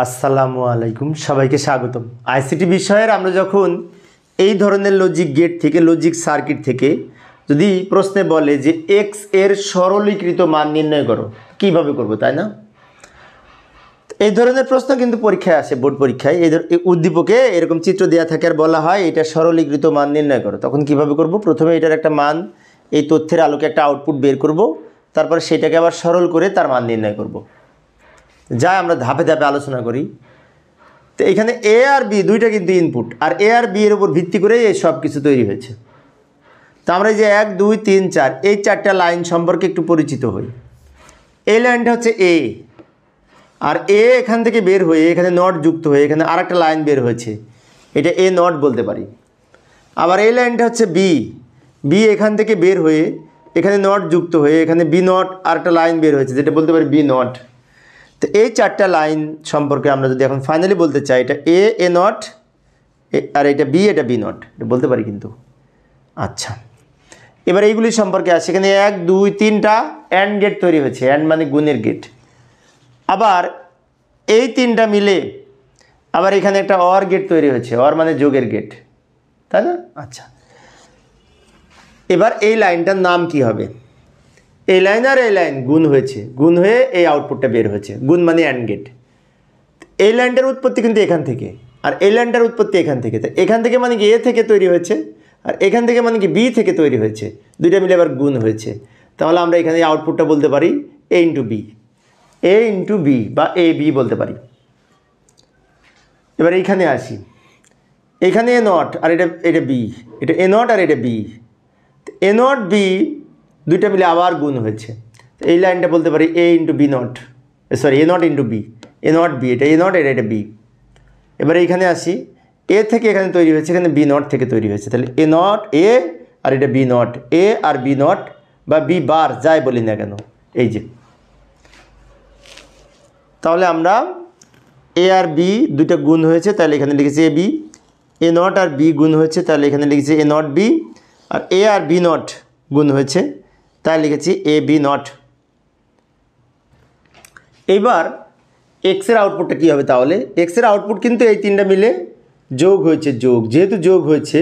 আসসালামু আলাইকুম, সবাইকে স্বাগতম। আইসিটি বিষয়ের আমরা যখন এই ধরনের লজিক গেট থেকে, লজিক সার্কিট থেকে যদি প্রশ্নে বলে যে এক্স এর সরলীকৃত মান নির্ণয় করো, কিভাবে করব, তাই না? এই ধরনের প্রশ্ন কিন্তু পরীক্ষায় আসে, বোর্ড পরীক্ষায়। এই উদ্দীপকে এরকম চিত্র দেওয়া থাকে আর বলা হয় এটা সরলীকৃত মান নির্ণয় করো। তখন কিভাবে করব? প্রথমে এটার একটা মান, এই তথ্যের আলোকে একটা আউটপুট বের করব, তারপরে সেটাকে আবার সরল করে তার মান নির্ণয় করব। যা আমরা ধাপে ধাপে আলোচনা করি। তো এখানে এ আর বি দুইটা কিন্তু ইনপুট, আর এ আর বি এর উপর ভিত্তি করেই এই সব কিছু তৈরি হয়েছে। তো আমরা এই যে 1 2 3 4 এই চারটা লাইন সম্পর্কে একটু পরিচিত হই। এই লাইনটা হচ্ছে এ, আর এ এখান থেকে বের হয়ে এখানে নট যুক্ত হয়ে এখানে আর একটা লাইন বের হয়েছে, এটা এ নট বলতে পারি। আবার এই লাইনটা হচ্ছে বি, বি এখান থেকে বের হয়ে এখানে নট যুক্ত হয়ে এখানে বি নট আর একটা লাইন বের হয়েছে, যেটা বলতে পারি বি নট। তো এই চারটা লাইন সম্পর্কে আমরা যদি এখন ফাইনালি বলতে চাই, এটা এ নট, আর এটা বি নট, এটা বলতে পারি কিন্তু। আচ্ছা, এবার এইগুলি সম্পর্কে আসে। এখানে 1 2 3টা অ্যান্ড গেট তৈরি হয়েছে, অ্যান্ড মানে গুণের গেট। আবার এই তিনটা মিলে আবার এখানে একটা অর গেট তৈরি হয়েছে, অর মানে যোগের গেট, তাই না? আচ্ছা, এবার এই লাইনটার নাম কি হবে? এই লাইন আর এই লাইন গুণ হয়েছে, গুণ হয়ে এই আউটপুটটা বের হয়েছে, গুণ মানে অ্যান্ড গেট। এই লাইনটার উৎপত্তি কিন্তু এখান থেকে, আর এই লাইনটার উৎপত্তি এখান থেকে। তো এখান থেকে মানে কি এ থেকে তৈরি হয়েছে, আর এখান থেকে মানে কি বি থেকে তৈরি হয়েছে, দুইটা মিলে আবার গুণ হয়েছে। তাহলে আমরা এখানে আউটপুটটা বলতে পারি A into B, A into B বা এ বি বলতে পারি। এবার এইখানে আসি, এখানে এ নট আর এটা বি, এটা এ নট আর এটা বি, এ নট বি দুইটা মিলে আবার গুণ হয়েছে। এই লাইনটা বলতে পারি A into B not, sorry A not into B, A not B, এটা এ নট এটা বি। এবার এইখানে আসি, এ থেকে এখানে তৈরি হয়েছে, এখানে বি নট থেকে তৈরি হয়েছে, তাহলে এ নট এ আর এটা বি নট, এ আর বি নট বা বি বার যাই বলি না কেন, এই যে। তাহলে আমরা এ আর বি দুইটা গুণ হয়েছে, তাহলে এখানে লিখেছি এ বি, এ নট আর বি গুণ হয়েছে, তাহলে এখানে লিখেছি এ নট বি, আর এ আর বি নট গুণ হয়েছে, তাই লিখেছি এ বি নট। এইবার এক্সের আউটপুটটা কী হবে? তাহলে এক্সের আউটপুট কিন্তু এই তিনটা মিলে যোগ হয়েছে, যোগ, যেহেতু যোগ হয়েছে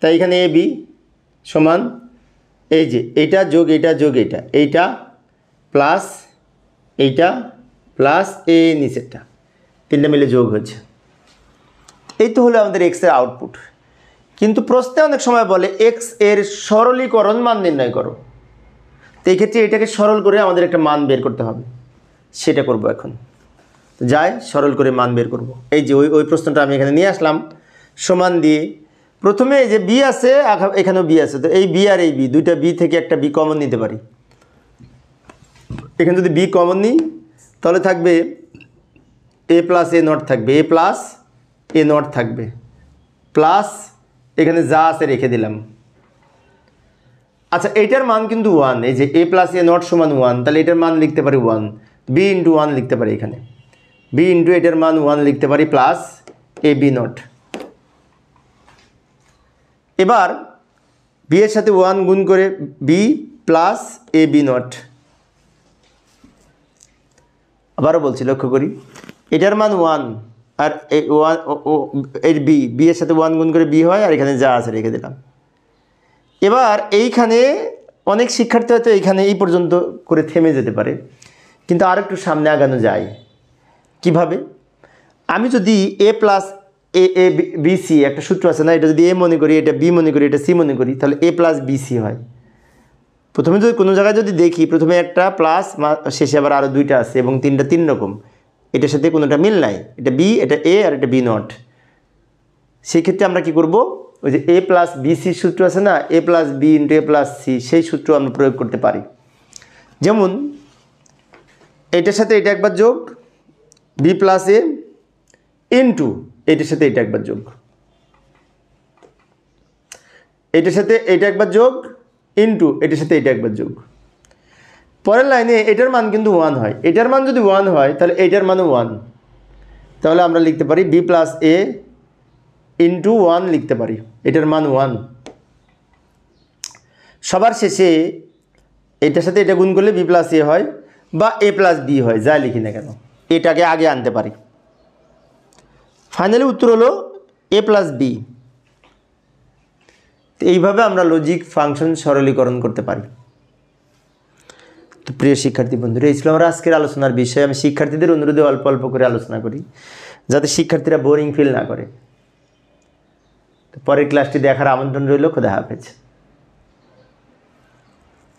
তাই এখানে এ বি সমান এই যে এইটা যোগ এইটা যোগ এইটা, এইটা প্লাস এইটা প্লাস এ নিচেরটা, তিনটা মিলে যোগ হয়েছে। এই তো হলো আমাদের এক্সের আউটপুট। কিন্তু প্রশ্নে অনেক সময় বলে এক্স এর সরলীকরণ মান নির্ণয় করো। তো এই ক্ষেত্রে এটাকে সরল করে আমাদের একটা মান বের করতে হবে, সেটা করব এখন। তো যাই সরল করে মান বের করব। এই যে ওই প্রশ্নটা আমি এখানে নিয়ে আসলাম, সমান দিয়ে প্রথমে এই যে বি আছে, এখানেও বি আছে, তো এই বি আর এই বি দুইটা বি থেকে একটা বি কমন নিতে পারি। এখানে যদি বি কমন নিই তাহলে থাকবে এ প্লাস এ নট থাকবে, এ প্লাস এ নট থাকবে, প্লাস এখানে যা আছে রেখে দিলাম। আচ্ছা, এইটার মান কিন্তু 1, এই যে এ প্লাস এ নট সমান 1, তাহলে এটার মান লিখতে পারি 1, বি ইন্টু 1 লিখতে পারি, এখানে বি ইন্টু এটার মান 1 লিখতে পারি, প্লাস এ বি নট। এবার বি এর সাথে 1 গুণ করে B plus A B not. আবারও বলছি, লক্ষ্য করি, এটার মান 1 আর এর বি এর সাথে 1 গুণ করে বি হয়, আর এখানে যা আছে রেখে দিলাম। এবার এইখানে অনেক শিক্ষার্থী হয়তো এইখানে এই পর্যন্ত করে থেমে যেতে পারে, কিন্তু আর একটু সামনে আগানো যায়। কিভাবে? আমি যদি এ plus A A B C একটা সূত্র আছে না, এটা যদি এ মনে করি, এটা বি মনে করি, এটা সি মনে করি, তাহলে এ প্লাস বি সি হয়। প্রথমে যদি কোনো জায়গায় যদি দেখি, প্রথমে একটা প্লাস, শেষে আবার আরও দুইটা আছে এবং তিনটা তিন রকম, এটার সাথে কোনোটা মিল নাই, এটা বি, এটা এ আর এটা বি নট। সেক্ষেত্রে আমরা কি করব? ওই যে এ প্লাস বি সি সূত্র আছে না, এ প্লাস বি ইন্টু এ প্লাস সি, সেই সূত্র আমরা প্রয়োগ করতে পারি। যেমন এটার সাথে এটা একবার যোগ, বি প্লাস এ ইন্টু এটার সাথে এটা একবার যোগ, এটার সাথে এটা একবার যোগ ইন্টু এটার সাথে এটা একবার যোগ। পরের লাইনে এটার মান কিন্তু 1 হয়, এটার মান যদি 1 হয় তাহলে এটার মানও 1, তাহলে আমরা লিখতে পারি বি প্লাস এ ইন্টু 1 লিখতে পারি, এটার মান 1। সবার শেষে এটার সাথে এটা গুণ করলে বি প্লাস এ হয় বা এ প্লাস বি হয়, যাই লিখি না কেন, এটাকে আগে আনতে পারি। ফাইনালি উত্তর হলো a প্লাস বি। এইভাবে আমরা লজিক ফাংশন সরলীকরণ করতে পারি। তো প্রিয় শিক্ষার্থী বন্ধুরা, এই ছিল আমার আজকের আলোচনার বিষয়। আমি শিক্ষার্থীদের অনুরোধে অল্প অল্প করে আলোচনা করি, যাতে শিক্ষার্থীরা বোরিং ফিল না করে। তো পরের ক্লাসটি দেখার আমন্ত্রণ রইল। খোদা হাফেজ।